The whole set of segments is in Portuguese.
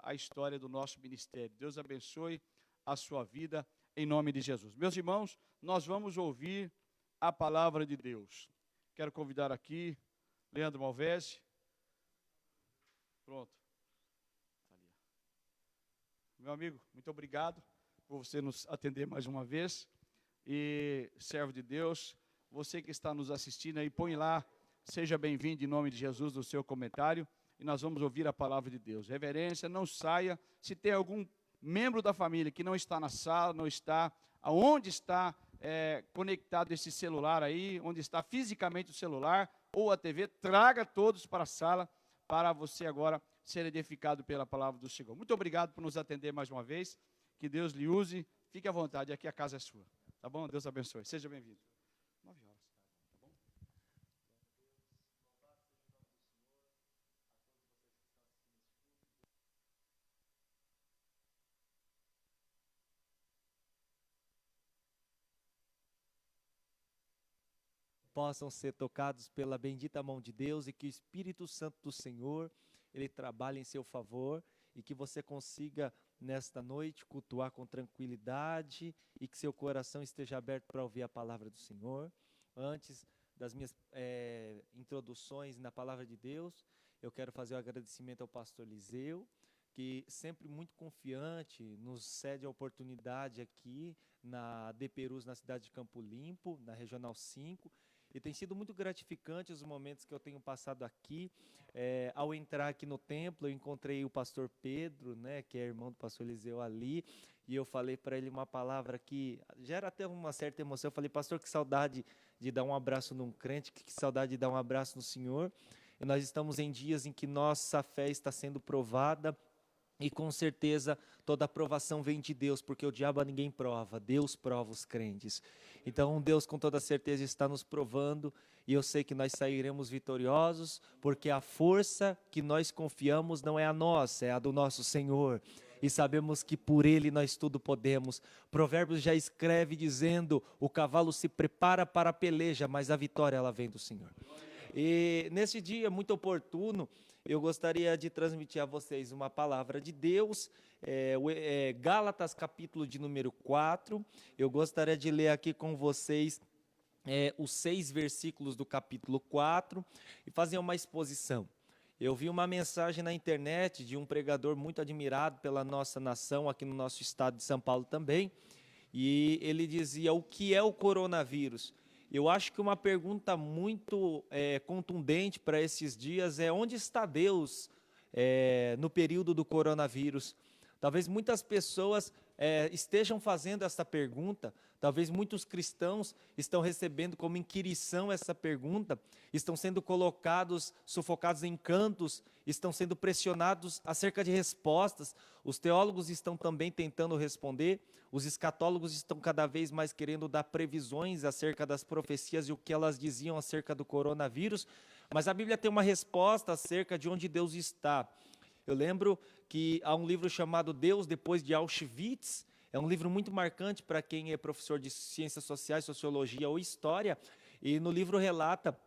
a história do nosso ministério. Deus abençoe a sua vida, em nome de Jesus. Meus irmãos, nós vamos ouvir a palavra de Deus. Quero convidar aqui Leandro Malvese. Pronto. Meu amigo, muito obrigado por você nos atender mais uma vez. E, servo de Deus, você que está nos assistindo aí, põe lá, seja bem-vindo em nome de Jesus no seu comentário. E nós vamos ouvir a palavra de Deus. Reverência, não saia. Se tem algum membro da família que não está na sala, não está, aonde está conectado esse celular aí, onde está fisicamente o celular ou a TV, traga todos para a sala, para você agora ser edificado pela palavra do Senhor. Muito obrigado por nos atender mais uma vez. Que Deus lhe use. Fique à vontade, aqui a casa é sua. Tá bom? Deus abençoe. Seja bem-vindo. 9 horas. Tá bom? Possam ser tocados pela bendita mão de Deus e que o Espírito Santo do Senhor, Ele trabalhe em seu favor e que você consiga, nesta noite, cultuar com tranquilidade e que seu coração esteja aberto para ouvir a palavra do Senhor. Antes das minhas introduções na palavra de Deus, eu quero fazer o agradecimento ao pastor Liseu, que sempre muito confiante nos cede a oportunidade aqui na DPerus, na cidade de Campo Limpo, na Regional 5, e tem sido muito gratificante os momentos que eu tenho passado aqui. Ao entrar aqui no templo, eu encontrei o pastor Pedro, né, que é irmão do pastor Eliseu ali, e eu falei para ele uma palavra que gera até uma certa emoção. Eu falei, pastor, que saudade de dar um abraço num crente, que saudade de dar um abraço no Senhor. E nós estamos em dias em que nossa fé está sendo provada, e com certeza toda aprovação vem de Deus, porque o diabo a ninguém prova, Deus prova os crentes. Então Deus com toda certeza está nos provando, e eu sei que nós sairemos vitoriosos, porque a força que nós confiamos não é a nossa, é a do nosso Senhor. E sabemos que por Ele nós tudo podemos. Provérbios já escreve dizendo, o cavalo se prepara para a peleja, mas a vitória ela vem do Senhor. E nesse dia muito oportuno, eu gostaria de transmitir a vocês uma palavra de Deus, Gálatas capítulo de número 4, eu gostaria de ler aqui com vocês os 6 versículos do capítulo 4 e fazer uma exposição. Eu vi uma mensagem na internet de um pregador muito admirado pela nossa nação, aqui no nosso estado de São Paulo também, e ele dizia, o que é o coronavírus? Eu acho que uma pergunta muito contundente para esses dias é onde está Deus no período do coronavírus? Talvez muitas pessoas estejam fazendo essa pergunta, talvez muitos cristãos estão recebendo como inquirição essa pergunta, estão sendo colocados, sufocados em cantos, estão sendo pressionados acerca de respostas. Os teólogos estão também tentando responder, os escatólogos estão cada vez mais querendo dar previsões acerca das profecias e o que elas diziam acerca do coronavírus, mas a Bíblia tem uma resposta acerca de onde Deus está. Eu lembro que há um livro chamado Deus Depois de Auschwitz, é um livro muito marcante para quem é professor de ciências sociais, sociologia ou história, e no livro relata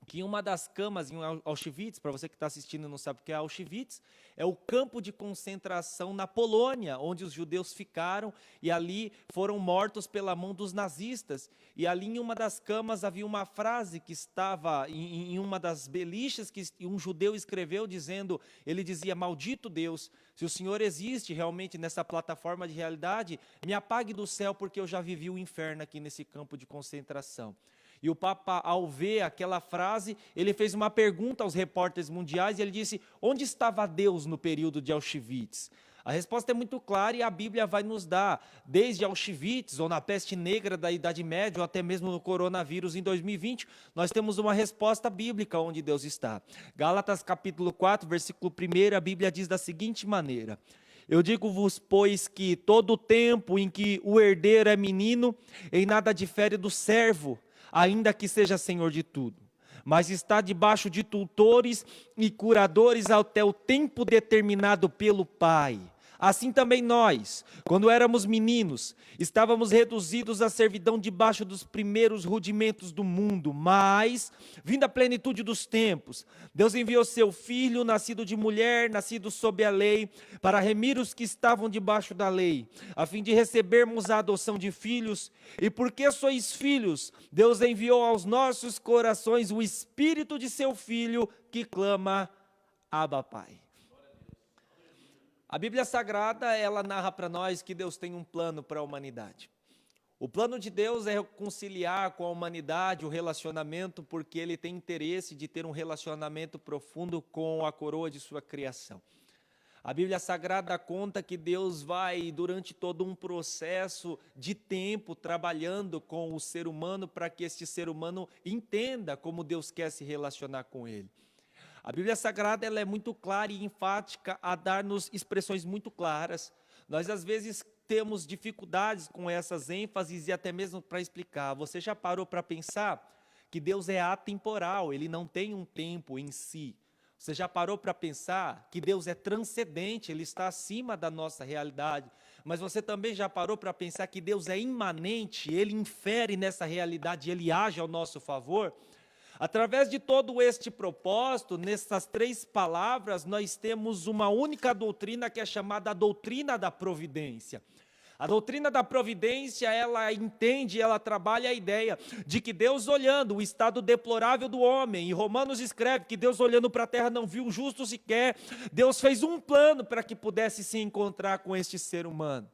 que uma das camas em Auschwitz, para você que está assistindo e não sabe o que é Auschwitz, é o campo de concentração na Polônia, onde os judeus ficaram e ali foram mortos pela mão dos nazistas. E ali em uma das camas havia uma frase que estava em uma das beliches que um judeu escreveu dizendo, ele dizia, maldito Deus, se o Senhor existe realmente nessa plataforma de realidade, me apague do céu porque eu já vivi o inferno aqui nesse campo de concentração. E o Papa, ao ver aquela frase, ele fez uma pergunta aos repórteres mundiais e ele disse, onde estava Deus no período de Auschwitz? A resposta é muito clara e a Bíblia vai nos dar, desde Auschwitz, ou na peste negra da Idade Média, ou até mesmo no coronavírus em 2020, nós temos uma resposta bíblica onde Deus está. Gálatas capítulo 4, versículo 1, a Bíblia diz da seguinte maneira, eu digo-vos, pois, que todo o tempo em que o herdeiro é menino, em nada difere do servo, ainda que seja senhor de tudo, mas está debaixo de tutores e curadores até o tempo determinado pelo Pai. Assim também nós, quando éramos meninos, estávamos reduzidos à servidão debaixo dos primeiros rudimentos do mundo, mas, vindo a plenitude dos tempos, Deus enviou seu Filho, nascido de mulher, nascido sob a lei, para remir os que estavam debaixo da lei, a fim de recebermos a adoção de filhos. E porque sois filhos, Deus enviou aos nossos corações o Espírito de seu Filho, que clama, Abba, Pai. A Bíblia Sagrada, ela narra para nós que Deus tem um plano para a humanidade. O plano de Deus é reconciliar com a humanidade o relacionamento, porque Ele tem interesse de ter um relacionamento profundo com a coroa de sua criação. A Bíblia Sagrada conta que Deus vai, durante todo um processo de tempo, trabalhando com o ser humano para que este ser humano entenda como Deus quer se relacionar com ele. A Bíblia Sagrada ela é muito clara e enfática a dar-nos expressões muito claras. Nós, às vezes, temos dificuldades com essas ênfases e até mesmo para explicar. Você já parou para pensar que Deus é atemporal, Ele não tem um tempo em si? Você já parou para pensar que Deus é transcendente, Ele está acima da nossa realidade? Mas você também já parou para pensar que Deus é imanente, Ele infere nessa realidade, Ele age ao nosso favor? Através de todo este propósito, nessas 3 palavras, nós temos uma única doutrina que é chamada a doutrina da providência. A doutrina da providência, ela entende, ela trabalha a ideia de que Deus olhando o estado deplorável do homem, e Romanos escreve que Deus olhando para a terra não viu um justo sequer, Deus fez um plano para que pudesse se encontrar com este ser humano.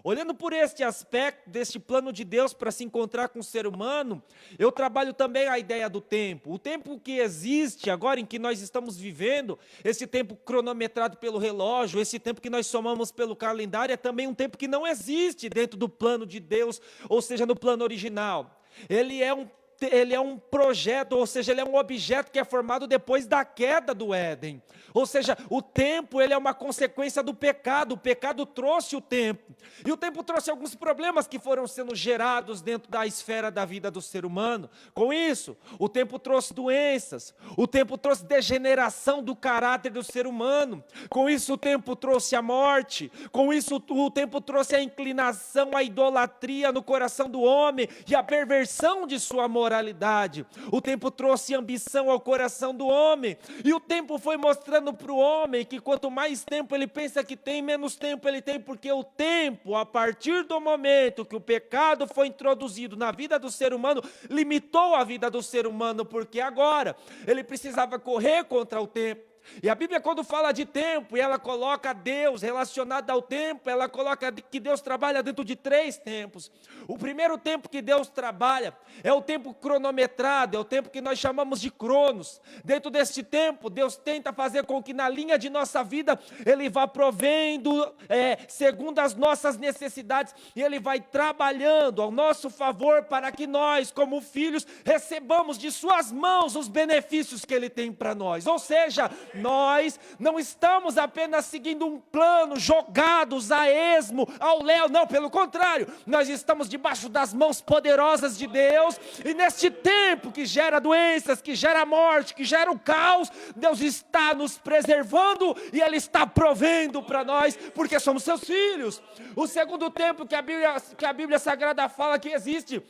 Olhando por este aspecto, deste plano de Deus para se encontrar com o ser humano, eu trabalho também a ideia do tempo. O tempo que existe agora em que nós estamos vivendo, esse tempo cronometrado pelo relógio, esse tempo que nós somamos pelo calendário, é também um tempo que não existe dentro do plano de Deus, ou seja, no plano original. Ele é um projeto, ou seja, ele é um objeto que é formado depois da queda do Éden. Ou seja, o tempo ele é uma consequência do pecado. O pecado trouxe o tempo. E o tempo trouxe alguns problemas que foram sendo gerados dentro da esfera da vida do ser humano. Com isso, o tempo trouxe doenças. O tempo trouxe degeneração do caráter do ser humano. Com isso, o tempo trouxe a morte. Com isso, o tempo trouxe a inclinação à idolatria no coração do homem e a perversão de sua moralidade. O tempo trouxe ambição ao coração do homem. E o tempo foi mostrando para o homem que quanto mais tempo ele pensa que tem, menos tempo ele tem, porque o tempo, a partir do momento que o pecado foi introduzido na vida do ser humano, limitou a vida do ser humano, porque agora ele precisava correr contra o tempo. E a Bíblia, quando fala de tempo, e ela coloca Deus relacionado ao tempo, ela coloca que Deus trabalha dentro de 3 tempos. O primeiro tempo que Deus trabalha é o tempo cronometrado, é o tempo que nós chamamos de cronos. Dentro desse tempo, Deus tenta fazer com que na linha de nossa vida, Ele vá provendo segundo as nossas necessidades, e Ele vai trabalhando ao nosso favor para que nós, como filhos, recebamos de suas mãos os benefícios que Ele tem para nós. Ou seja, nós não estamos apenas seguindo um plano, jogados a esmo, ao léu, não, pelo contrário, nós estamos debaixo das mãos poderosas de Deus, e neste tempo que gera doenças, que gera morte, que gera o caos, Deus está nos preservando, e Ele está provendo para nós, porque somos seus filhos. O segundo tempo que a Bíblia Sagrada fala que existe,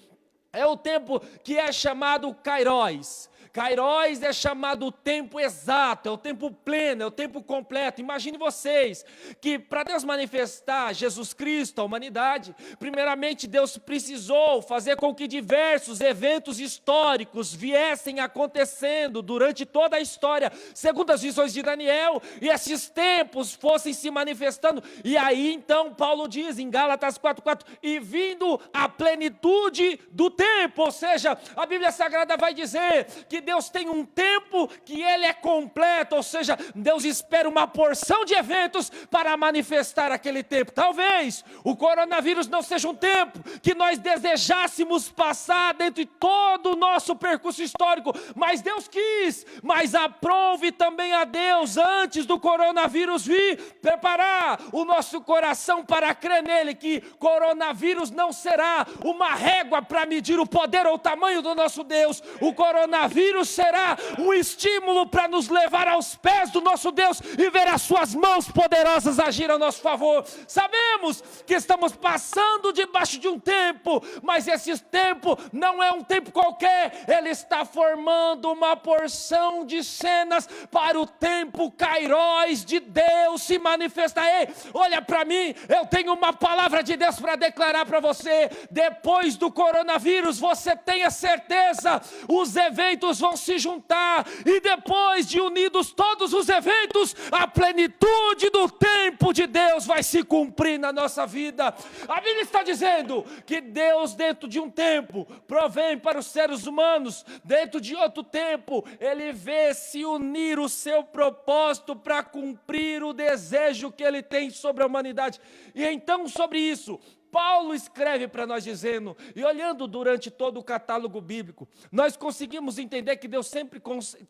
é o tempo que é chamado Kairos. Kairos é chamado o tempo exato, é o tempo pleno, é o tempo completo. Imagine vocês que para Deus manifestar Jesus Cristo à humanidade, primeiramente Deus precisou fazer com que diversos eventos históricos viessem acontecendo durante toda a história, segundo as visões de Daniel, e esses tempos fossem se manifestando. E aí então Paulo diz em Gálatas 4:4, e vindo a plenitude do tempo, ou seja, a Bíblia Sagrada vai dizer que Deus tem um tempo que ele é completo, ou seja, Deus espera uma porção de eventos para manifestar aquele tempo. Talvez o coronavírus não seja um tempo que nós desejássemos passar dentro de todo o nosso percurso histórico, mas Deus quis, mas aprove também a Deus, antes do coronavírus vir, preparar o nosso coração para crer nele, que coronavírus não será uma régua para medir o poder ou o tamanho do nosso Deus. O coronavírus coronavírus será um estímulo para nos levar aos pés do nosso Deus e ver as suas mãos poderosas agir a nosso favor. Sabemos que estamos passando debaixo de um tempo, mas esse tempo não é um tempo qualquer, ele está formando uma porção de cenas para o tempo Kairos de Deus se manifestar. Ei, olha para mim, eu tenho uma palavra de Deus para declarar para você. Depois do coronavírus, você tenha certeza, os eventos vão se juntar, e depois de unidos todos os eventos, a plenitude do tempo de Deus vai se cumprir na nossa vida. A Bíblia está dizendo que Deus, dentro de um tempo, provém para os seres humanos, dentro de outro tempo, Ele vê se unir o seu propósito para cumprir o desejo que Ele tem sobre a humanidade. E então, sobre isso, Paulo escreve para nós dizendo, e olhando durante todo o catálogo bíblico, nós conseguimos entender que Deus sempre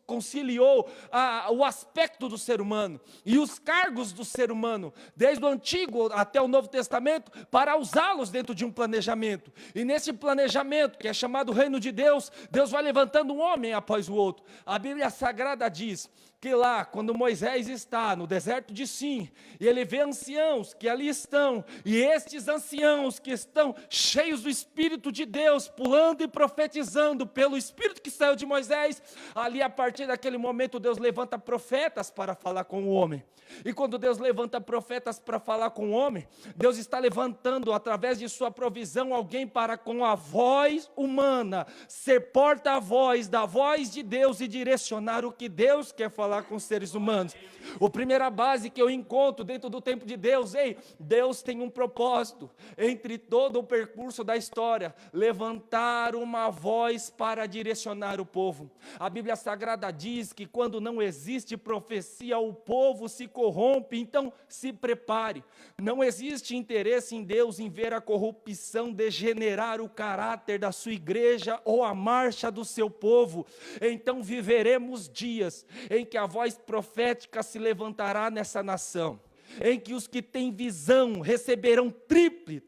conciliou o aspecto do ser humano e os cargos do ser humano, desde o Antigo até o Novo Testamento, para usá-los dentro de um planejamento. E nesse planejamento, que é chamado Reino de Deus, Deus vai levantando um homem após o outro. A Bíblia Sagrada diz que lá, quando Moisés está no deserto de Sim, e ele vê anciãos que ali estão, e estes anciãos que estão cheios do Espírito de Deus, pulando e profetizando pelo Espírito que saiu de Moisés, ali a partir daquele momento Deus levanta profetas para falar com o homem. E quando Deus levanta profetas para falar com o homem, Deus está levantando através de sua provisão alguém para, com a voz humana, ser porta-voz da voz de Deus e direcionar o que Deus quer falar com os seres humanos. A primeira base que eu encontro dentro do tempo de Deus, Deus tem um propósito entre todo o percurso da história, levantar uma voz para direcionar o povo. A Bíblia Sagrada diz que quando não existe profecia, o povo se corrompe, então se prepare. Não existe interesse em Deus em ver a corrupção degenerar o caráter da sua igreja ou a marcha do seu povo. Então viveremos dias em que a voz profética se levantará nessa nação, em que os que têm visão receberão triple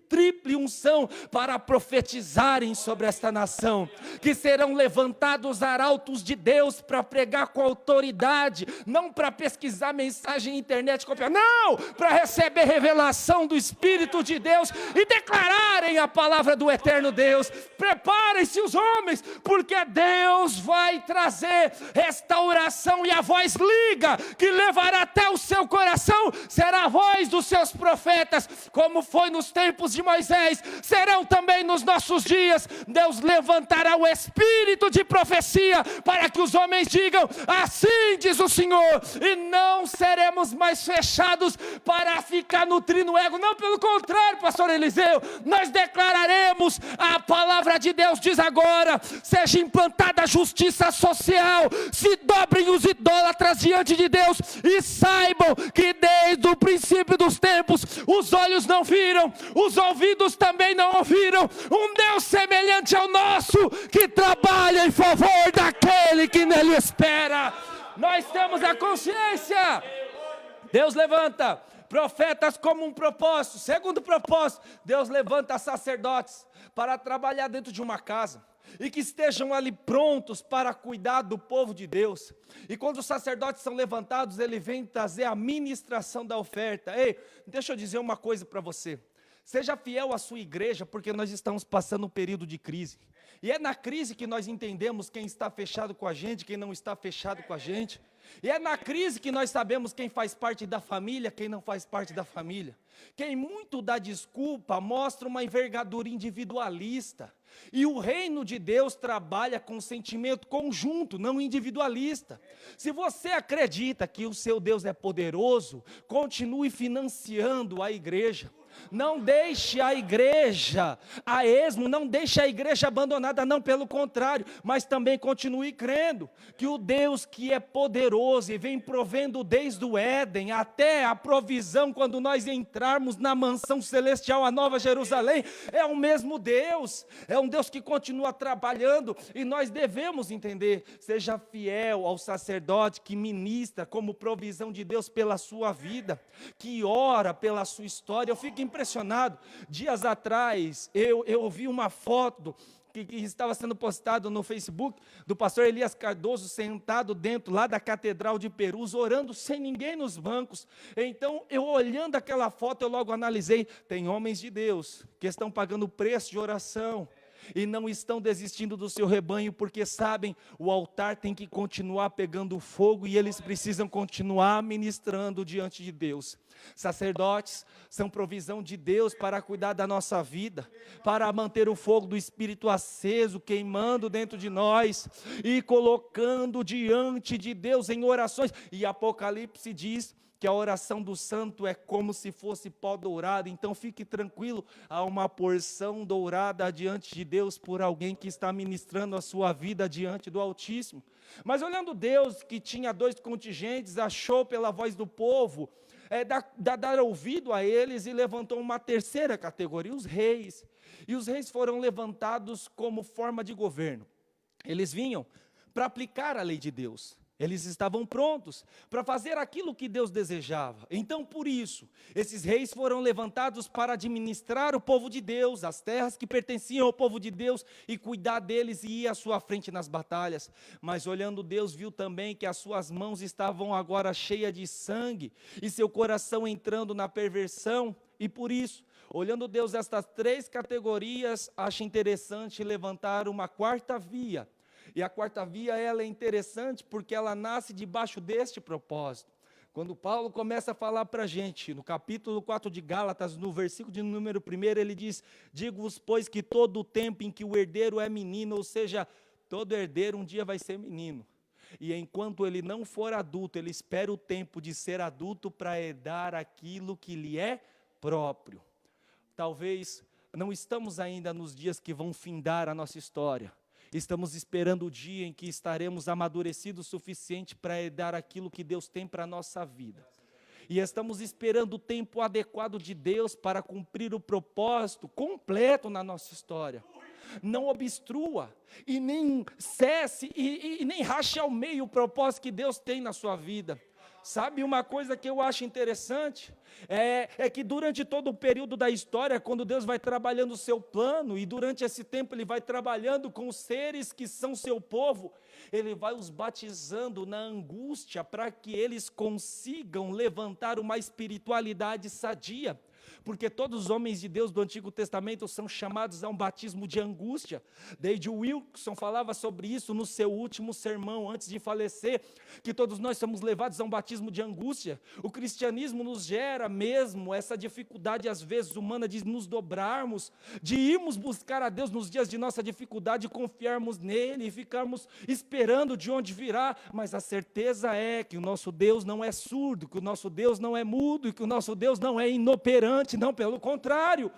unção para profetizarem sobre esta nação, que serão levantados arautos de Deus para pregar com autoridade, não para pesquisar mensagem na internet, copiar, não, para receber revelação do Espírito de Deus e declararem a palavra do eterno Deus. Preparem-se os homens, porque Deus vai trazer restauração, e a voz liga, que levará até o seu coração, será a voz dos seus profetas, como foi nos tempos de Moisés, serão também nos nossos dias. Deus levantará o espírito de profecia, para que os homens digam, assim diz o Senhor, e não seremos mais fechados para ficar nutrindo o ego, não, pelo contrário, pastor Eliseu, nós declararemos, a palavra de Deus diz agora, seja implantada a justiça social, se dobrem os idólatras diante de Deus, e saibam que desde o princípio dos tempos, os olhos não viram, os ouvidos também não ouviram, um Deus semelhante ao nosso, que trabalha em favor daquele que nele espera. Nós temos a consciência. Deus levanta profetas como um propósito. Segundo propósito, Deus levanta sacerdotes para trabalhar dentro de uma casa, e que estejam ali prontos para cuidar do povo de Deus. E quando os sacerdotes são levantados, ele vem trazer a ministração da oferta. Ei, deixa eu dizer uma coisa para você. Seja fiel à sua igreja, porque nós estamos passando um período de crise. E é na crise que nós entendemos quem está fechado com a gente, quem não está fechado com a gente. E é na crise que nós sabemos quem faz parte da família, quem não faz parte da família. Quem muito dá desculpa mostra uma envergadura individualista. E o reino de Deus trabalha com sentimento conjunto, não individualista. Se você acredita que o seu Deus é poderoso, continue financiando a igreja. Não deixe a igreja a esmo, não deixe a igreja abandonada, não, pelo contrário, mas também continue crendo que o Deus que é poderoso e vem provendo desde o Éden até a provisão quando nós entrarmos na mansão celestial, a Nova Jerusalém, é o mesmo Deus, é um Deus que continua trabalhando, e nós devemos entender, seja fiel ao sacerdote que ministra como provisão de Deus pela sua vida, que ora pela sua história. Eu fico impressionado, dias atrás eu ouvi uma foto que estava sendo postado no Facebook, do pastor Elias Cardoso, sentado dentro lá da Catedral de Perus, orando sem ninguém nos bancos. Então, eu olhando aquela foto, eu logo analisei, tem homens de Deus que estão pagando preço de oração, e não estão desistindo do seu rebanho, porque sabem, o altar tem que continuar pegando fogo, e eles precisam continuar ministrando diante de Deus. Sacerdotes são provisão de Deus para cuidar da nossa vida, para manter o fogo do Espírito aceso, queimando dentro de nós, e colocando diante de Deus em orações, e Apocalipse diz, que a oração do santo é como se fosse pó dourado. Então fique tranquilo, há uma porção dourada diante de Deus por alguém que está ministrando a sua vida diante do Altíssimo. Mas olhando Deus, que tinha 2 contingentes, achou pela voz do povo, dar ouvido a eles, e levantou uma terceira categoria, os reis. E os reis foram levantados como forma de governo. Eles vinham para aplicar a lei de Deus. Eles estavam prontos para fazer aquilo que Deus desejava. Então, por isso, esses reis foram levantados para administrar o povo de Deus, as terras que pertenciam ao povo de Deus, e cuidar deles e ir à sua frente nas batalhas. Mas olhando Deus, viu também que as suas mãos estavam agora cheias de sangue, e seu coração entrando na perversão, e por isso, olhando Deus estas 3 categorias, acha interessante levantar uma 4ª via. E a 4ª via, ela é interessante porque ela nasce debaixo deste propósito. Quando Paulo começa a falar para a gente, no capítulo 4 de Gálatas, no versículo de número 1, ele diz, digo-vos, pois, que todo o tempo em que o herdeiro é menino, ou seja, todo herdeiro um dia vai ser menino. E enquanto ele não for adulto, ele espera o tempo de ser adulto para herdar aquilo que lhe é próprio. Talvez não estamos ainda nos dias que vão findar a nossa história. Estamos esperando o dia em que estaremos amadurecidos o suficiente para herdar aquilo que Deus tem para a nossa vida. E estamos esperando o tempo adequado de Deus para cumprir o propósito completo na nossa história. Não obstrua e nem cesse e nem rache ao meio o propósito que Deus tem na sua vida. Sabe uma coisa que eu acho interessante? É que durante todo o período da história, quando Deus vai trabalhando o seu plano, e durante esse tempo Ele vai trabalhando com os seres que são seu povo, Ele vai os batizando na angústia, para que eles consigam levantar uma espiritualidade sadia. Porque todos os homens de Deus do Antigo Testamento são chamados a um batismo de angústia. D.J. Wilkerson falava sobre isso no seu último sermão, antes de falecer, que todos nós somos levados a um batismo de angústia. O cristianismo nos gera mesmo essa dificuldade, às vezes, humana, de nos dobrarmos, de irmos buscar a Deus nos dias de nossa dificuldade, confiarmos nele e ficarmos esperando de onde virá. Mas a certeza é que o nosso Deus não é surdo, que o nosso Deus não é mudo, e que o nosso Deus não é inoperante. Não, pelo contrário,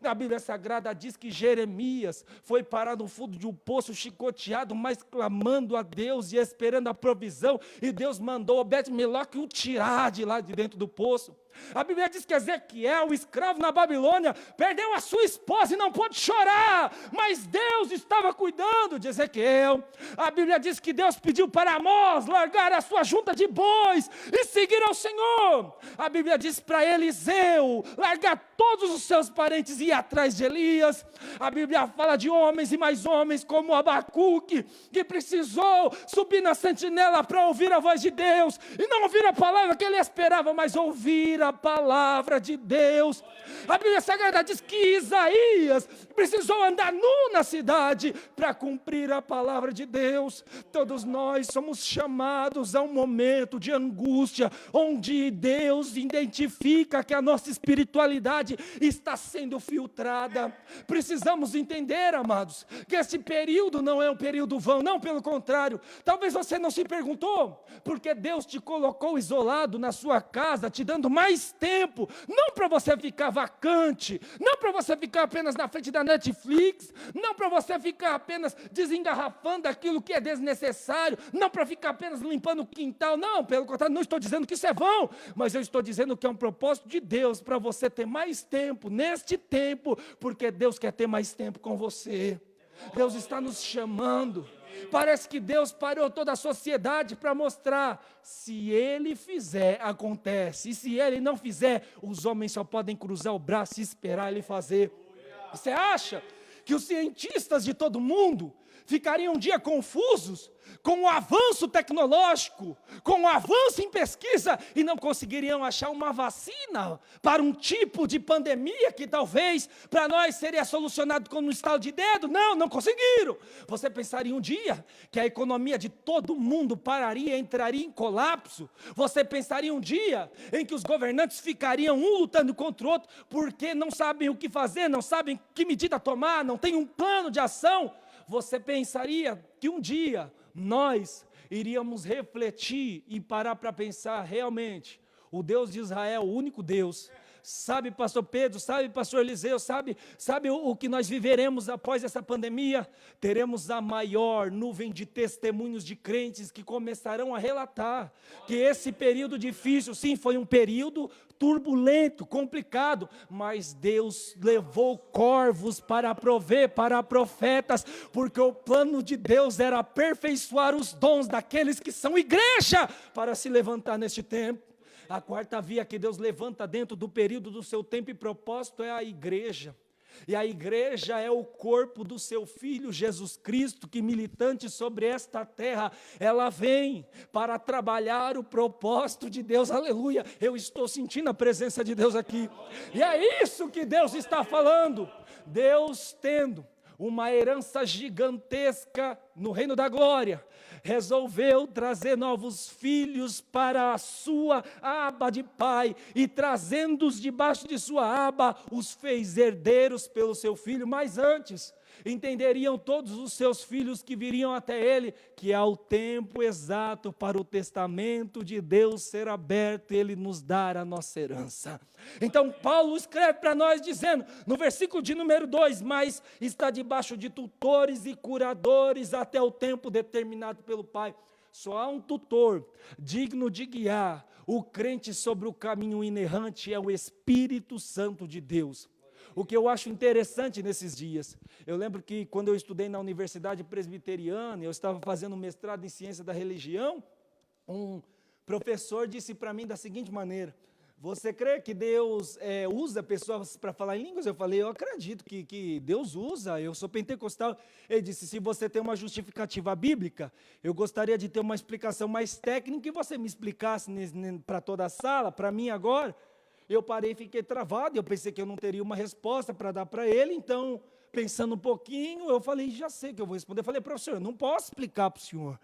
a Bíblia Sagrada diz que Jeremias foi parar no fundo de um poço chicoteado, mas clamando a Deus e esperando a provisão, e Deus mandou Obed-Meloque o tirar de lá de dentro do poço. A Bíblia diz que Ezequiel, o escravo na Babilônia, perdeu a sua esposa e não pôde chorar, mas Deus estava cuidando de Ezequiel. A Bíblia diz que Deus pediu para Amós largar a sua junta de bois e seguir ao Senhor. A Bíblia diz para Eliseu largar todos os seus parentes e ir atrás de Elias. A Bíblia fala de homens e mais homens como Abacuque, que precisou subir na sentinela para ouvir a voz de Deus, e não ouvir a palavra que ele esperava, mas ouvir a palavra de Deus. A Bíblia Sagrada diz que Isaías precisou andar nu na cidade para cumprir a palavra de Deus. Todos nós somos chamados a um momento de angústia, onde Deus identifica que a nossa espiritualidade está sendo filtrada. Precisamos entender, amados, que esse período não é um período vão, não, pelo contrário. Talvez você não se perguntou, porque Deus te colocou isolado na sua casa, te dando mais tempo, não para você ficar vacante, não para você ficar apenas na frente da Netflix, não para você ficar apenas desengarrafando aquilo que é desnecessário, não para ficar apenas limpando o quintal, não, pelo contrário, não estou dizendo que isso é vão, mas eu estou dizendo que é um propósito de Deus para você ter mais tempo, neste tempo, porque Deus quer ter mais tempo com você. Deus está nos chamando. Parece que Deus parou toda a sociedade para mostrar, se Ele fizer, acontece, e se Ele não fizer, os homens só podem cruzar o braço e esperar Ele fazer. Você acha que os cientistas de todo mundo ficariam um dia confusos com o avanço tecnológico, com o avanço em pesquisa, e não conseguiriam achar uma vacina para um tipo de pandemia que talvez para nós seria solucionado com um estalo de dedo? Não conseguiram. Você pensaria um dia que a economia de todo mundo pararia, entraria em colapso? Você pensaria um dia em que os governantes ficariam um lutando contra o outro, porque não sabem o que fazer, não sabem que medida tomar, não tem um plano de ação? Você pensaria que um dia nós iríamos refletir e parar para pensar realmente, o Deus de Israel, o único Deus, sabe, pastor Pedro, sabe, pastor Eliseu, sabe o que nós viveremos após essa pandemia? Teremos a maior nuvem de testemunhos de crentes que começarão a relatar que esse período difícil, sim, foi um período turbulento, complicado, mas Deus levou corvos para prover para profetas, porque o plano de Deus era aperfeiçoar os dons daqueles que são igreja, para se levantar neste tempo. A quarta via que Deus levanta dentro do período do seu tempo e propósito é a igreja. E a igreja é o corpo do seu Filho Jesus Cristo, que militante sobre esta terra, ela vem para trabalhar o propósito de Deus, aleluia. Eu estou sentindo a presença de Deus aqui, e é isso que Deus está falando. Deus, tendo uma herança gigantesca no reino da glória, resolveu trazer novos filhos para a sua aba de pai, e trazendo-os debaixo de sua aba, os fez herdeiros pelo seu filho. Mas antes, entenderiam todos os seus filhos que viriam até ele, que há o tempo exato para o testamento de Deus ser aberto e ele nos dar a nossa herança. Então Paulo escreve para nós dizendo, no versículo de número 2, mas está debaixo de tutores e curadores até o tempo determinado pelo Pai. Só há um tutor digno de guiar o crente sobre o caminho inerrante, é o Espírito Santo de Deus. O que eu acho interessante nesses dias, eu lembro que quando eu estudei na Universidade Presbiteriana, eu estava fazendo mestrado em ciência da religião, um professor disse para mim da seguinte maneira: você crê que Deus usa pessoas para falar em línguas? Eu falei, eu acredito que Deus usa, eu sou pentecostal. Ele disse, se você tem uma justificativa bíblica, eu gostaria de ter uma explicação mais técnica, e você me explicasse para toda a sala, para mim agora. Eu parei e fiquei travado, eu pensei que eu não teria uma resposta para dar para ele, então, pensando um pouquinho, eu falei, já sei o que eu vou responder. Eu falei, professor, eu não posso explicar para o senhor.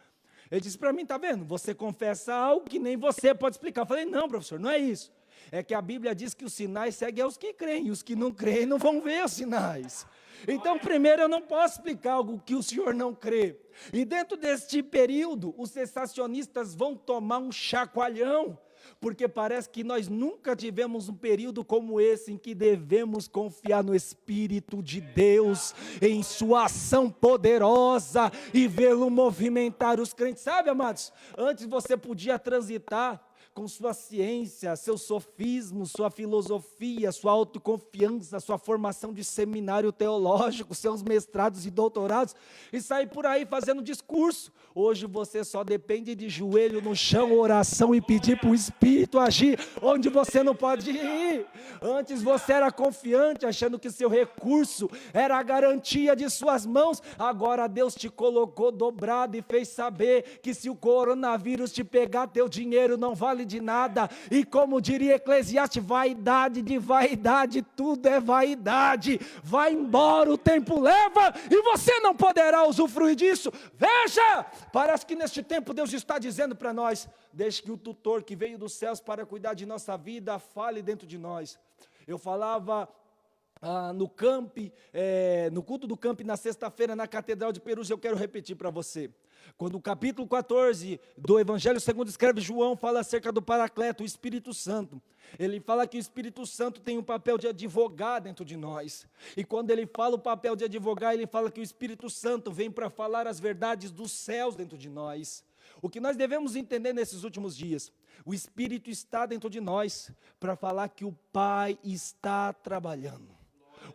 Ele disse para mim, está vendo, você confessa algo que nem você pode explicar. Eu falei, não, professor, não é isso. É que a Bíblia diz que os sinais seguem aos que creem, e os que não creem não vão ver os sinais. Então, primeiro, eu não posso explicar algo que o senhor não crê. E dentro deste período, os cessacionistas vão tomar um chacoalhão, porque parece que nós nunca tivemos um período como esse, em que devemos confiar no Espírito de Deus, em sua ação poderosa, e vê-lo movimentar os crentes. Sabe, amados, antes você podia transitar com sua ciência, seus sofismos, sua filosofia, sua autoconfiança, sua formação de seminário teológico, seus mestrados e doutorados, e sair por aí fazendo discurso. Hoje você só depende de joelho no chão, oração, e pedir para o Espírito agir onde você não pode ir. Antes você era confiante, achando que seu recurso era a garantia de suas mãos. Agora Deus te colocou dobrado e fez saber que se o coronavírus te pegar, teu dinheiro não vale de nada. E como diria Eclesiastes, vaidade de vaidade, tudo é vaidade. Vai embora, o tempo leva, e você não poderá usufruir disso. Veja, parece que neste tempo Deus está dizendo para nós, deixe que o tutor que veio dos céus para cuidar de nossa vida fale dentro de nós. Eu falava no culto do camp na sexta-feira na Catedral de Perus, eu quero repetir para você. Quando o capítulo 14 do Evangelho segundo escreve João, fala acerca do Paracleto, o Espírito Santo. Ele fala que o Espírito Santo tem um papel de advogar dentro de nós. E quando ele fala o papel de advogar, ele fala que o Espírito Santo vem para falar as verdades dos céus dentro de nós. O que nós devemos entender nesses últimos dias, o Espírito está dentro de nós para falar que o Pai está trabalhando.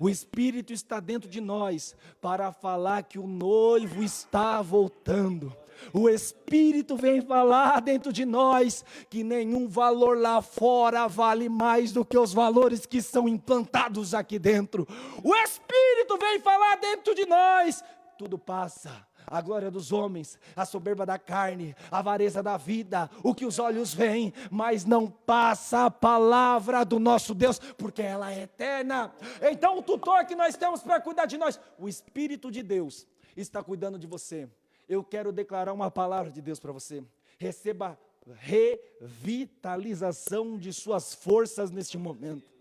O Espírito está dentro de nós para falar que o noivo está voltando. O Espírito vem falar dentro de nós que nenhum valor lá fora vale mais do que os valores que são implantados aqui dentro. O Espírito Espírito vem falar dentro de nós, tudo passa. A glória dos homens, a soberba da carne, a avareza da vida, o que os olhos veem, mas não passa a palavra do nosso Deus, porque ela é eterna. Então o tutor que nós temos para cuidar de nós, o Espírito de Deus, está cuidando de você. Eu quero declarar uma palavra de Deus para você. Receba revitalização de suas forças neste momento.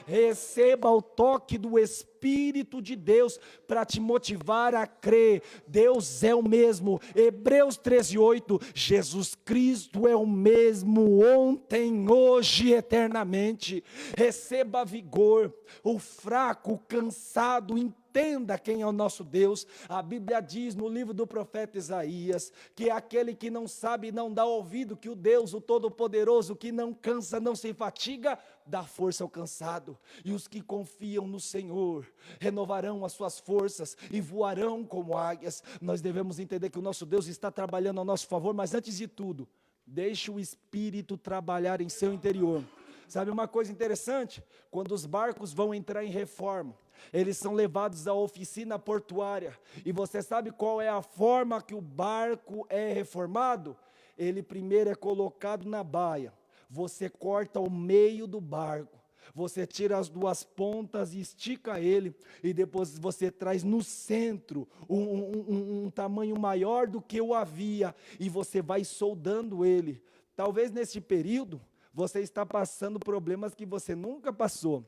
Receba o toque do Espírito de Deus para te motivar a crer. Deus é o mesmo. Hebreus 13:8, Jesus Cristo é o mesmo ontem, hoje e eternamente. Receba vigor. O fraco, o cansado, entenda quem é o nosso Deus. A Bíblia diz no livro do profeta Isaías, que aquele que não sabe não dá ouvido, que o Deus, o Todo-Poderoso, que não cansa, não se fatiga, dá força ao cansado. E os que confiam no Senhor renovarão as suas forças e voarão como águias. Nós devemos entender que o nosso Deus está trabalhando ao nosso favor, mas antes de tudo, deixe o Espírito trabalhar em seu interior. Sabe uma coisa interessante? Quando os barcos vão entrar em reforma, eles são levados à oficina portuária. E você sabe qual é a forma que o barco é reformado? Ele primeiro é colocado na baia. Você corta o meio do barco. Você tira as duas pontas e estica ele. E depois você traz no centro um tamanho maior do que o havia. E você vai soldando ele. Talvez nesse período você está passando problemas que você nunca passou.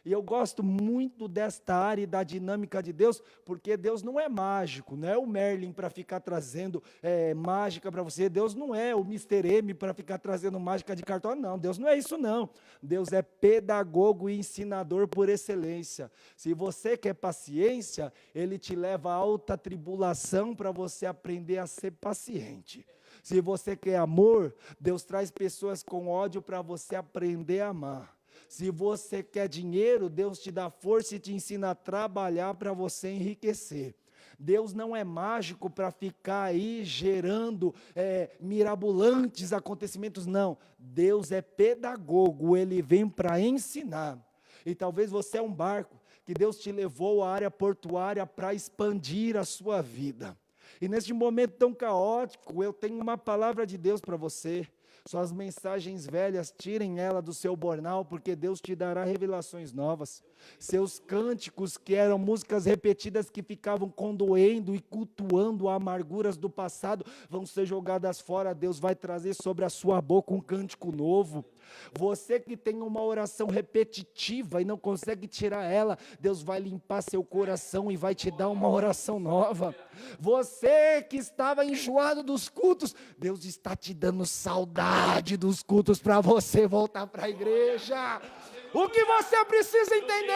E eu gosto muito desta área e da dinâmica de Deus, porque Deus não é mágico, não é o Merlin para ficar trazendo mágica para você. Deus não é o Mr. M para ficar trazendo mágica de cartão, não. Deus não é isso, não. Deus é pedagogo e ensinador por excelência. Se você quer paciência, Ele te leva a alta tribulação para você aprender a ser paciente. Se você quer amor, Deus traz pessoas com ódio para você aprender a amar. Se você quer dinheiro, Deus te dá força e te ensina a trabalhar para você enriquecer. Deus não é mágico para ficar aí gerando mirabolantes acontecimentos, não. Deus é pedagogo, Ele vem para ensinar. E talvez você é um barco que Deus te levou à área portuária para expandir a sua vida. E neste momento tão caótico, eu tenho uma palavra de Deus para você. Suas mensagens velhas, tirem ela do seu bornal, porque Deus te dará revelações novas. Seus cânticos, que eram músicas repetidas que ficavam condoendo e cultuando amarguras do passado, vão ser jogadas fora. Deus vai trazer sobre a sua boca um cântico novo. Você que tem uma oração repetitiva e não consegue tirar ela, Deus vai limpar seu coração e vai te dar uma oração nova. Você que estava enjoado dos cultos, Deus está te dando saudade dos cultos para você voltar para a igreja. O que você precisa entender?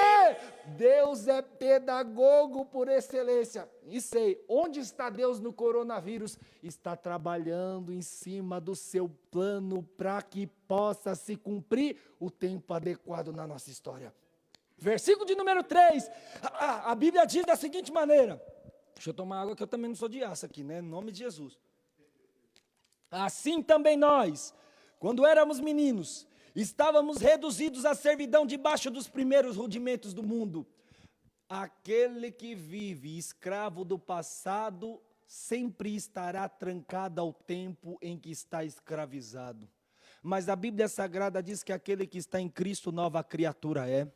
Deus é pedagogo por excelência. E sei, onde está Deus no coronavírus? Está trabalhando em cima do seu plano para que possa se cumprir o tempo adequado na nossa história. Versículo de número 3, a Bíblia diz da seguinte maneira. Deixa eu tomar água que eu também não sou de aço aqui, né? Em nome de Jesus. Assim também nós, quando éramos meninos, estávamos reduzidos à servidão debaixo dos primeiros rudimentos do mundo. Aquele que vive escravo do passado sempre estará trancado ao tempo em que está escravizado. Mas a Bíblia Sagrada diz que aquele que está em Cristo, nova criatura é.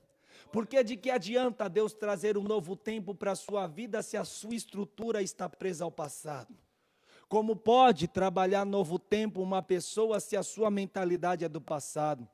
Porque de que adianta Deus trazer um novo tempo para a sua vida se a sua estrutura está presa ao passado? Como pode trabalhar novo tempo uma pessoa se a sua mentalidade é do passado?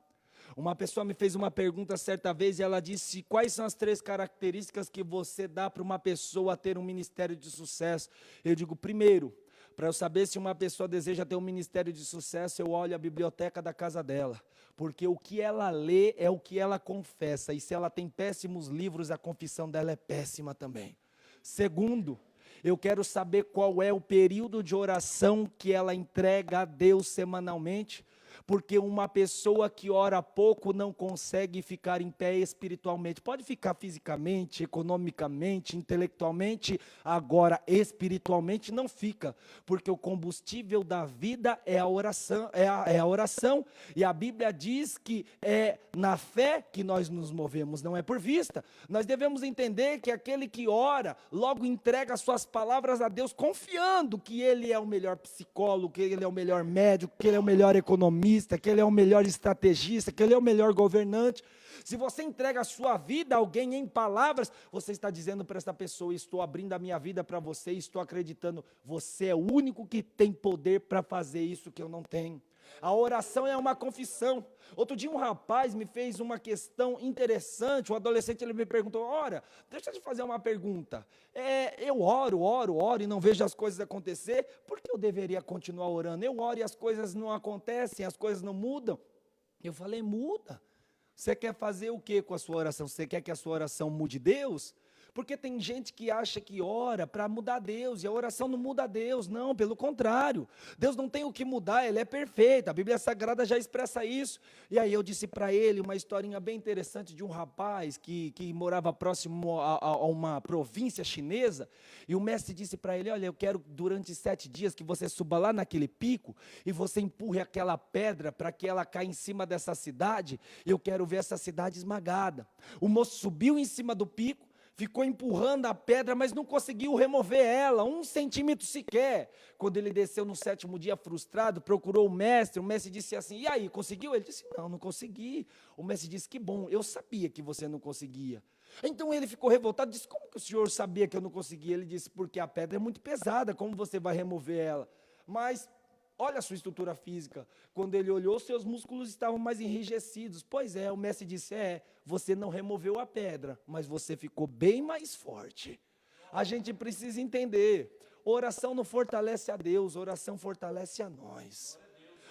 Uma pessoa me fez uma pergunta certa vez e ela disse: quais são as 3 características que você dá para uma pessoa ter um ministério de sucesso? Eu digo, primeiro, para eu saber se uma pessoa deseja ter um ministério de sucesso, eu olho a biblioteca da casa dela. Porque o que ela lê é o que ela confessa. E se ela tem péssimos livros, a confissão dela é péssima também. Segundo, eu quero saber qual é o período de oração que ela entrega a Deus semanalmente. Porque uma pessoa que ora pouco não consegue ficar em pé espiritualmente. Pode ficar fisicamente, economicamente, intelectualmente, agora espiritualmente não fica. Porque o combustível da vida é a oração, é a oração. E a Bíblia diz que é na fé que nós nos movemos, não é por vista. Nós devemos entender que aquele que ora, logo entrega suas palavras a Deus, confiando que Ele é o melhor psicólogo, que Ele é o melhor médico, que Ele é o melhor economista, que Ele é o melhor estrategista, que Ele é o melhor governante. Se você entrega a sua vida a alguém em palavras, você está dizendo para essa pessoa: estou abrindo a minha vida para você, estou acreditando, você é o único que tem poder para fazer isso que eu não tenho. A oração é uma confissão. Outro dia um rapaz me fez uma questão interessante, um adolescente, ele me perguntou: ora, deixa eu te fazer uma pergunta, eu oro e não vejo as coisas acontecer, por que eu deveria continuar orando? Eu oro e as coisas não acontecem, as coisas não mudam. Eu falei: muda. Você quer fazer o que com a sua oração? Você quer que a sua oração mude Deus? Porque tem gente que acha que ora para mudar Deus, e a oração não muda Deus. Não, pelo contrário. Deus não tem o que mudar, Ele é perfeito. A Bíblia Sagrada já expressa isso. E aí eu disse para ele uma historinha bem interessante de um rapaz que morava próximo a uma província chinesa. E o mestre disse para ele: olha, eu quero durante 7 dias que você suba lá naquele pico e você empurre aquela pedra para que ela caia em cima dessa cidade. Eu quero ver essa cidade esmagada. O moço subiu em cima do pico, ficou empurrando a pedra, mas não conseguiu remover ela, 1 centímetro sequer. Quando ele desceu no 7º dia frustrado, procurou o mestre disse assim: e aí, conseguiu? Ele disse: não consegui. O mestre disse: que bom, eu sabia que você não conseguia. Então ele ficou revoltado, disse: como que o senhor sabia que eu não conseguia? Ele disse: porque a pedra é muito pesada, como você vai remover ela? Mas olha a sua estrutura física. Quando ele olhou, seus músculos estavam mais enrijecidos. Pois é, o mestre disse: você não removeu a pedra, mas você ficou bem mais forte. A gente precisa entender, oração não fortalece a Deus, oração fortalece a nós.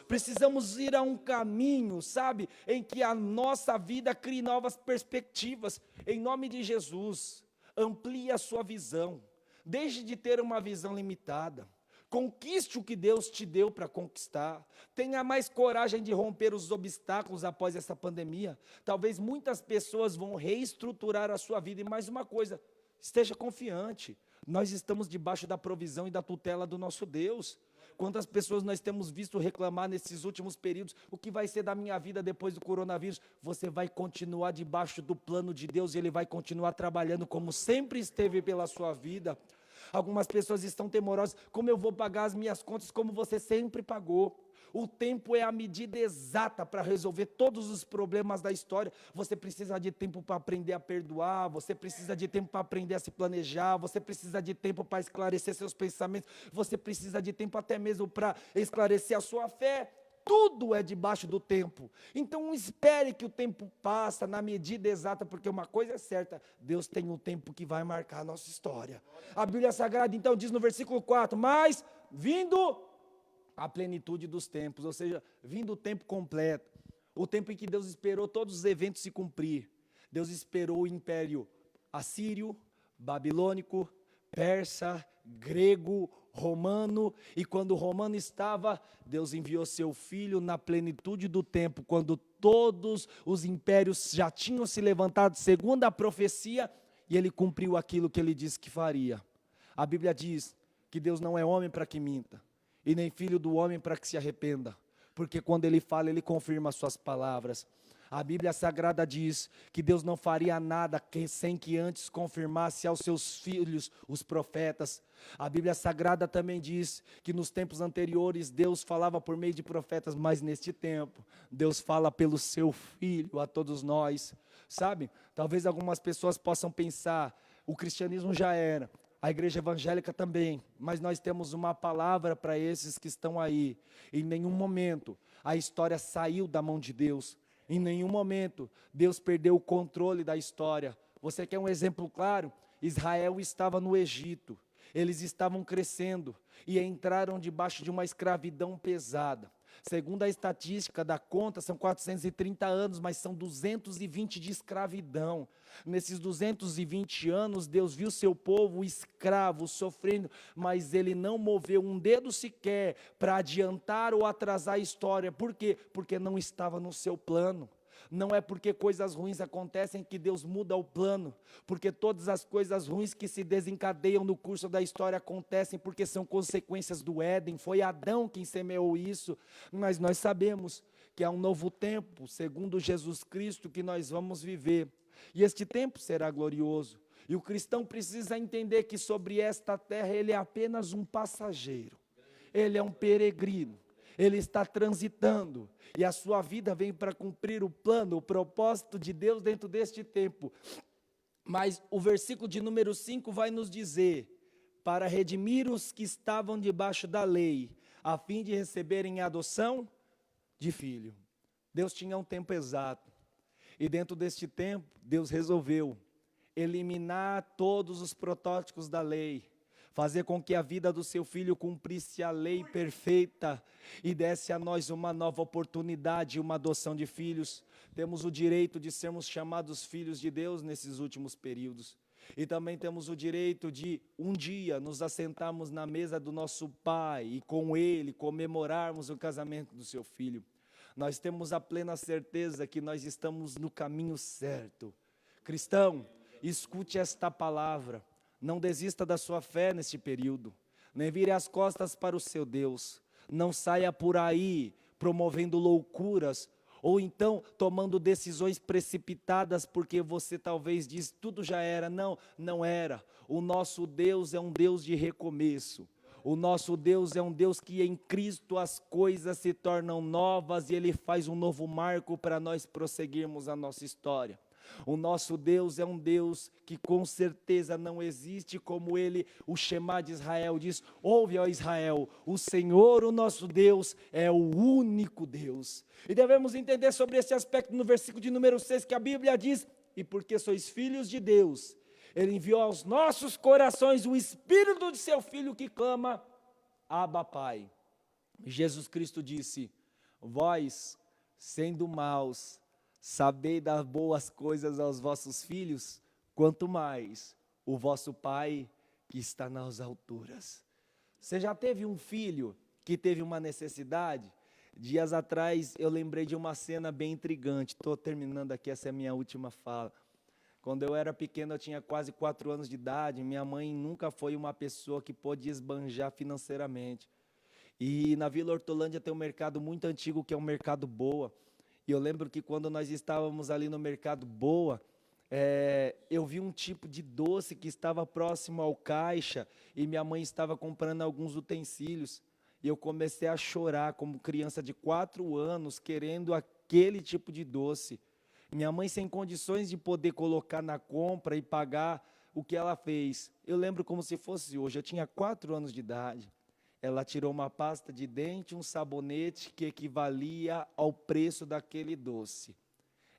Precisamos ir a um caminho, sabe, em que a nossa vida crie novas perspectivas. Em nome de Jesus, amplie a sua visão. Deixe de ter uma visão limitada. Conquiste o que Deus te deu para conquistar. Tenha mais coragem de romper os obstáculos após essa pandemia. Talvez muitas pessoas vão reestruturar a sua vida. E mais uma coisa, esteja confiante. Nós estamos debaixo da provisão e da tutela do nosso Deus. Quantas pessoas nós temos visto reclamar nesses últimos períodos: o que vai ser da minha vida depois do coronavírus? Você vai continuar debaixo do plano de Deus e Ele vai continuar trabalhando como sempre esteve pela sua vida. Algumas pessoas estão temorosas: como eu vou pagar as minhas contas como você sempre pagou? O tempo é a medida exata para resolver todos os problemas da história. Você precisa de tempo para aprender a perdoar, você precisa de tempo para aprender a se planejar, você precisa de tempo para esclarecer seus pensamentos, você precisa de tempo até mesmo para esclarecer a sua fé. Tudo é debaixo do tempo. Então espere que o tempo passa na medida exata, porque uma coisa é certa: Deus tem um tempo que vai marcar a nossa história. A Bíblia Sagrada então diz no versículo 4: mas vindo a plenitude dos tempos, ou seja, vindo o tempo completo, o tempo em que Deus esperou todos os eventos se cumprir. Deus esperou o império assírio, babilônico, persa, grego, romano, e quando o romano estava, Deus enviou seu filho na plenitude do tempo, quando todos os impérios já tinham se levantado segundo a profecia, e ele cumpriu aquilo que ele disse que faria. A Bíblia diz que Deus não é homem para que minta, e nem filho do homem para que se arrependa, porque quando Ele fala, Ele confirma as suas palavras. A Bíblia Sagrada diz que Deus não faria nada sem que antes confirmasse aos seus filhos, os profetas. A Bíblia Sagrada também diz que nos tempos anteriores Deus falava por meio de profetas, mas neste tempo Deus fala pelo seu Filho a todos nós. Sabe, talvez algumas pessoas possam pensar: o cristianismo já era, a igreja evangélica também, mas nós temos uma palavra para esses que estão aí. Em nenhum momento a história saiu da mão de Deus. Em nenhum momento Deus perdeu o controle da história. Você quer um exemplo claro? Israel estava no Egito, eles estavam crescendo e entraram debaixo de uma escravidão pesada. Segundo a estatística da conta, são 430 anos, mas são 220 de escravidão. Nesses 220 anos, Deus viu seu povo escravo, sofrendo, mas Ele não moveu um dedo sequer para adiantar ou atrasar a história. Por quê? Porque não estava no seu plano. Não é porque coisas ruins acontecem que Deus muda o plano, porque todas as coisas ruins que se desencadeiam no curso da história acontecem porque são consequências do Éden. Foi Adão quem semeou isso, mas nós sabemos que há um novo tempo, segundo Jesus Cristo, que nós vamos viver, e este tempo será glorioso, e o cristão precisa entender que sobre esta terra ele é apenas um passageiro, ele é um peregrino. Ele está transitando, e a sua vida vem para cumprir o plano, o propósito de Deus dentro deste tempo. Mas o versículo de número 5 vai nos dizer, para redimir os que estavam debaixo da lei, a fim de receberem a adoção de filho. Deus tinha um tempo exato, e dentro deste tempo, Deus resolveu eliminar todos os protótipos da lei, fazer com que a vida do seu filho cumprisse a lei perfeita e desse a nós uma nova oportunidade, uma adoção de filhos. Temos o direito de sermos chamados filhos de Deus nesses últimos períodos. E também temos o direito de, um dia, nos assentarmos na mesa do nosso Pai e com Ele comemorarmos o casamento do seu filho. Nós temos a plena certeza que nós estamos no caminho certo. Cristão, escute esta palavra. Não desista da sua fé neste período, nem vire as costas para o seu Deus, não saia por aí promovendo loucuras, ou então tomando decisões precipitadas, porque você talvez diz, tudo já era. Não, não era. O nosso Deus é um Deus de recomeço, o nosso Deus é um Deus que em Cristo as coisas se tornam novas, e Ele faz um novo marco para nós prosseguirmos a nossa história. O nosso Deus é um Deus que com certeza não existe como Ele, o Shema de Israel diz, ouve ó Israel, o Senhor, o nosso Deus, é o único Deus. E devemos entender sobre esse aspecto no versículo de número 6, que a Bíblia diz, e porque sois filhos de Deus, Ele enviou aos nossos corações o Espírito de seu Filho que clama, Abba Pai. Jesus Cristo disse, vós, sendo maus, sabei dar boas coisas aos vossos filhos, quanto mais o vosso Pai que está nas alturas. Você já teve um filho que teve uma necessidade? Dias atrás eu lembrei de uma cena bem intrigante, estou terminando aqui, essa é a minha última fala. Quando eu era pequeno, eu tinha quase 4 anos de idade, minha mãe nunca foi uma pessoa que pôde esbanjar financeiramente. E na Vila Hortolândia tem um mercado muito antigo que é o Mercado Boa. E eu lembro que quando nós estávamos ali no Mercado Boa, eu vi um tipo de doce que estava próximo ao caixa e minha mãe estava comprando alguns utensílios. E eu comecei a chorar como criança de 4 anos, querendo aquele tipo de doce. Minha mãe sem condições de poder colocar na compra e pagar o que ela fez. Eu lembro como se fosse hoje, eu tinha 4 anos de idade. Ela tirou uma pasta de dente, um sabonete que equivalia ao preço daquele doce.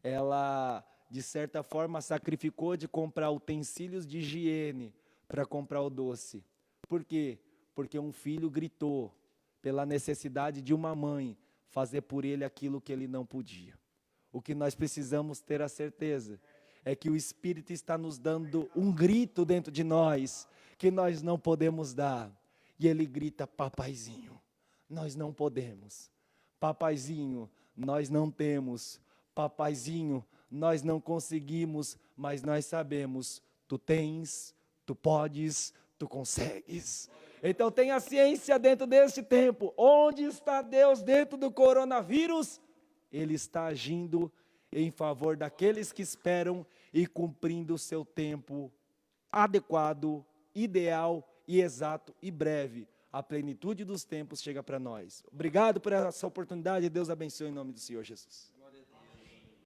Ela, de certa forma, sacrificou de comprar utensílios de higiene para comprar o doce. Por quê? Porque um filho gritou pela necessidade de uma mãe fazer por ele aquilo que ele não podia. O que nós precisamos ter a certeza é que o Espírito está nos dando um grito dentro de nós que nós não podemos dar. E ele grita, papaizinho, nós não podemos. Papaizinho, nós não temos. Papaizinho, nós não conseguimos, mas nós sabemos, tu tens, tu podes, tu consegues. Então tenha ciência dentro desse tempo. Onde está Deus dentro do coronavírus? Ele está agindo em favor daqueles que esperam e cumprindo o seu tempo adequado, ideal e exato e breve. A plenitude dos tempos chega para nós. Obrigado por essa oportunidade. Deus abençoe em nome do Senhor Jesus.